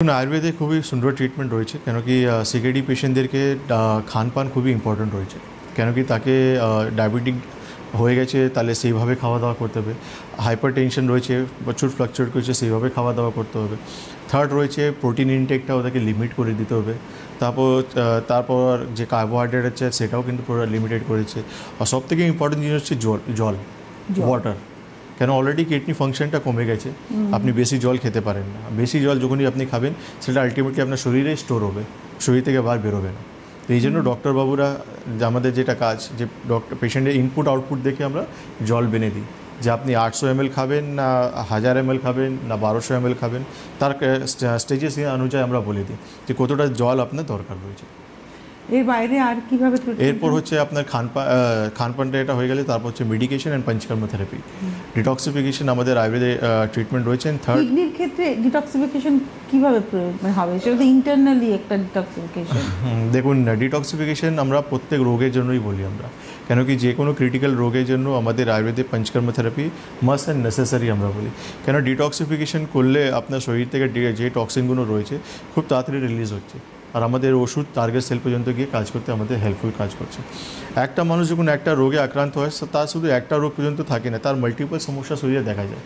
আয়ুর্বেদে খুবই সুন্দর ট্রিটমেন্ট রয়েছে, কেন কি সিকেডি পেশেন্টদেরকে খানপান খুবই ইম্পর্ট্যান্ট রয়েছে। কেন কি তাকে ডায়াবেটিক হয়ে গেছে, তাহলে সেইভাবে খাওয়া দাওয়া করতে হবে। হাইপার টেনশন রয়েছে, প্রচুর ফ্লাকচুয়েট করছে, সেইভাবে খাওয়া দাওয়া করতে হবে। থার্ড রয়েছে প্রোটিন ইনটেকটা ওদেরকে লিমিট করে দিতে হবে। তারপর যে কার্বোহাইড্রেট আছে সেটাও কিন্তু পুরো লিমিটেড করেছে। আর সবথেকে ইম্পর্টেন্ট জিনিস হচ্ছে জল, ওয়াটার। কেন অলরেডি কিডনি ফাংশনটা কমে গেছে, আপনি বেশি জল খেতে পারেন না। বেশি জল যখনই আপনি খাবেন সেটা আলটিমেটলি আপনার শরীরে স্টোর হবে, শরীর থেকে বার বেরোবে না। তো এই জন্য ডক্টরবাবুরা আমাদের যেটা কাজ, যে পেশেন্টের ইনপুট আউটপুট দেখে আমরা জল বেনে দিই, যে আপনি 800 ml খাবেন না 1000 ml খাবেন না 1200 ml খাবেন, তার স্টেজেস অনুযায়ী আমরা বলে দিই যে কতটা জল আপনার দরকার রয়েছে। এর বাইরে আর কিভাবে এরপর হচ্ছে আপনার খানপানটা এটা হয়ে গেলে তারপর হচ্ছে medication and panchakarma therapy, detoxification আমাদের আয়ুর্বেদে ট্রিটমেন্ট রয়েছে। থার্ড, কিডনির ক্ষেত্রে ডিটক্সিফিকেশন কিভাবে হবে? সেটা তো ইন্টারনালি একটা ডিটক্সিফিকেশন। দেখুন, ডিটক্সিফিকেশন আমরা প্রত্যেক রোগের জন্যই বলি আমরা, কেন কি যে কোনো ক্রিটিক্যাল রোগের জন্য আমাদের আয়ুর্বেদে panchakarma therapy must and necessary আমরা বলি। কেন ডিটক্সিফিকেশন করলে আপনার শরীর থেকে যে টক্সিনগুলো রয়েছে খুব তাড়াতাড়ি রিলিজ হচ্ছে, আর আমাদের ওষুধ টার্গেট সেল পর্যন্ত গিয়ে কাজ করতে আমাদের হেল্পফুল কাজ করছে। একটা মানুষ যখন একটা রোগে আক্রান্ত হয়, তার শুধু একটা রোগ পর্যন্ত থাকে না, তার মাল্টিপল সমস্যা শরীরে দেখা যায়।